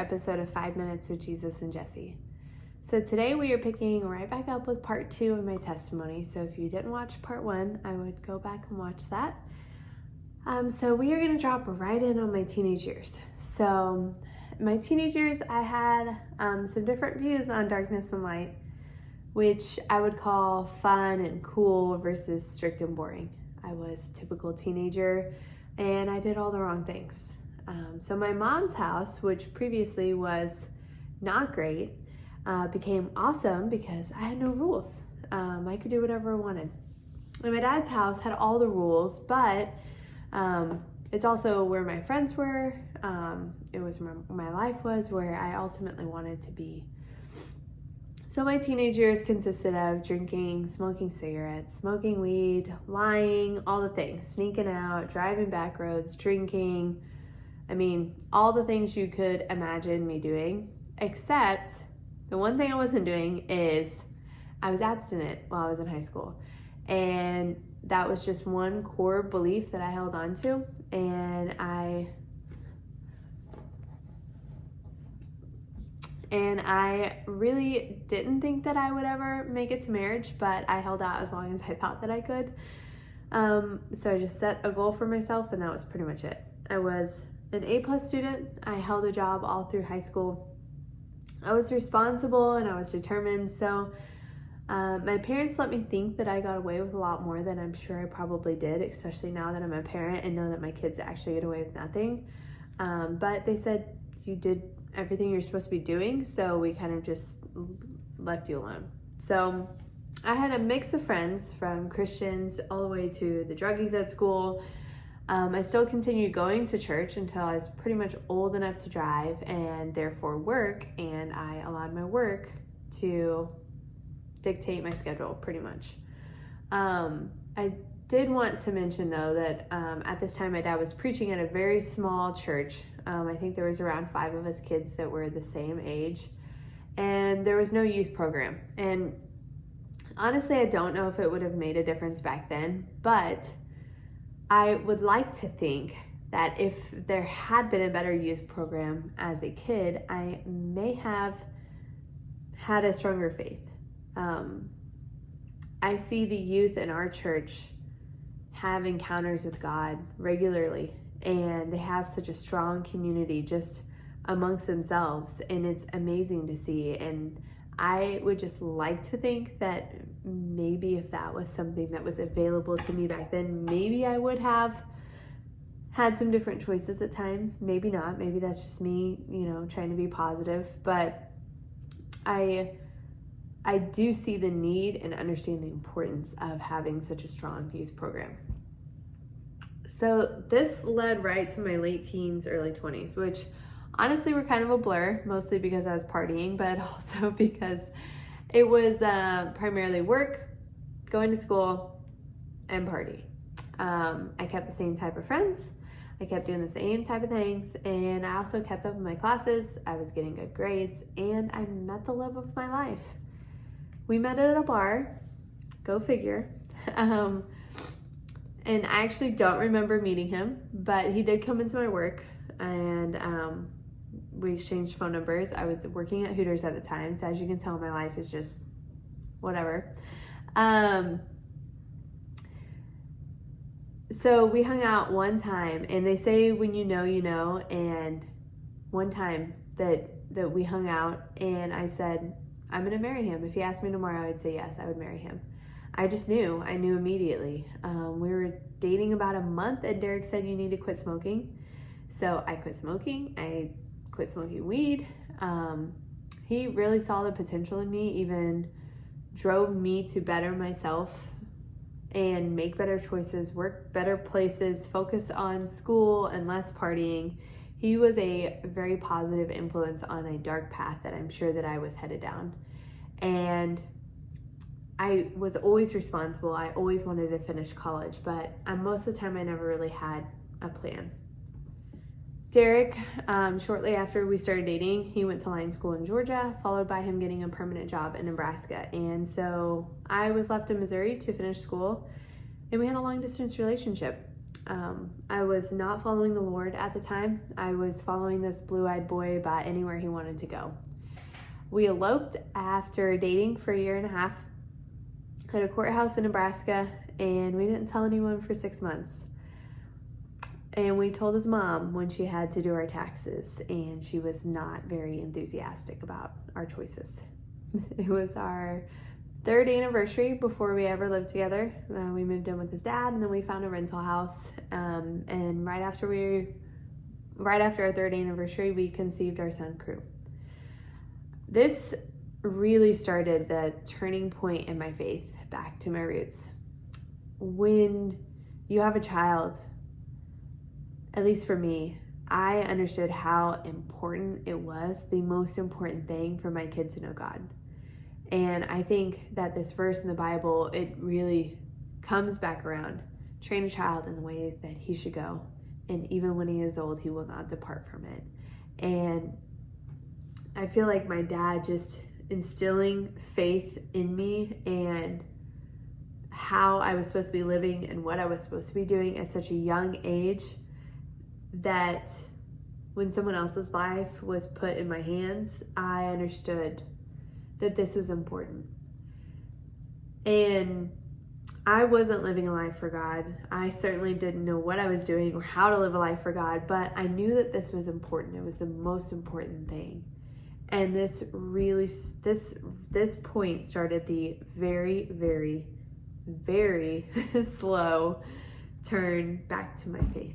episode of 5 Minutes with Jesus and Jesse. So today we are picking right back up with part 2 of my testimony. So if you didn't watch part 1, I would go back and watch that. So we are going to drop right in on my teenage years. So my teenage years, I had some different views on darkness and light, which I would call fun and cool versus strict and boring. I was a typical teenager and I did all the wrong things. So my mom's house, which previously was not great, became awesome because I had no rules. I could do whatever I wanted. And my dad's house had all the rules, but it's also where my friends were. It was where my life was, where I ultimately wanted to be. So my teenage years consisted of drinking, smoking cigarettes, smoking weed, lying, all the things, sneaking out, driving back roads, drinking. I mean, all the things you could imagine me doing, except the one thing I wasn't doing is I was abstinent while I was in high school. And that was just one core belief that I held on to. And I really didn't think that I would ever make it to marriage, but I held out as long as I thought that I could. So I just set a goal for myself, and that was pretty much it. I was an A+ student. I held a job all through high school. I was responsible and I was determined. So my parents let me think that I got away with a lot more than I'm sure I probably did, especially now that I'm a parent and know that my kids actually get away with nothing. But they said, you did everything you're supposed to be doing, so we kind of just left you alone. So I had a mix of friends, from Christians all the way to the druggies at school. I still continued going to church until I was pretty much old enough to drive and therefore work, and I allowed my work to dictate my schedule pretty much. I did want to mention though that at this time my dad was preaching at a very small church. I think there was around 5 of us kids that were the same age, and there was no youth program. And honestly, I don't know if it would have made a difference back then, but I would like to think that if there had been a better youth program as a kid, I may have had a stronger faith. I see the youth in our church have encounters with God regularly, and they have such a strong community just amongst themselves, and it's amazing to see. And I would just like to think that maybe if that was something that was available to me back then, maybe I would have had some different choices at times. Maybe not. Maybe that's just me, trying to be positive. But I do see the need and understand the importance of having such a strong youth program. So this led right to my late teens, early 20s, which honestly were kind of a blur, mostly because I was partying, but also because it was primarily work, going to school, and party. I kept the same type of friends. I kept doing the same type of things, and I also kept up in my classes. I was getting good grades, and I met the love of my life. We met at a bar, go figure. And I actually don't remember meeting him, but he did come into my work, and we exchanged phone numbers. I was working at Hooters at the time, so as you can tell, my life is just whatever. So we hung out one time, and they say when you know, you know, and one time that we hung out, and I said, I'm gonna marry him. If he asked me tomorrow, I'd say yes, I would marry him. I knew immediately. We were dating about a month, and Derek said, you need to quit smoking. So I quit smoking. I quit smoking weed. He really saw the potential in me, even drove me to better myself and make better choices, work better places, focus on school and less partying. He was a very positive influence on a dark path that I'm sure that I was headed down. And I was always responsible. I always wanted to finish college, but most of the time I never really had a plan. Derek, shortly after we started dating, he went to line school in Georgia, followed by him getting a permanent job in Nebraska. And so I was left in Missouri to finish school, and we had a long distance relationship. I was not following the Lord at the time. I was following this blue-eyed boy about anywhere he wanted to go. We eloped after dating for a year and a half at a courthouse in Nebraska, and we didn't tell anyone for 6 months. And we told his mom when she had to do our taxes, and she was not very enthusiastic about our choices. It was our 3rd anniversary before we ever lived together. We moved in with his dad, and then we found a rental house. And right after our 3rd anniversary, we conceived our son, Crew. This really started the turning point in my faith back to my roots. When you have a child, at least for me, I understood how important it was, the most important thing for my kids to know God. And I think that this verse in the Bible, it really comes back around. Train a child in the way that he should go, and even when he is old, he will not depart from it. And I feel like my dad just instilling faith in me and how I was supposed to be living and what I was supposed to be doing at such a young age, that when someone else's life was put in my hands, I understood that this was important. And I wasn't living a life for God. I certainly didn't know what I was doing or how to live a life for God, but I knew that this was important. It was the most important thing. And this point started the very, very, very slow turn back to my faith.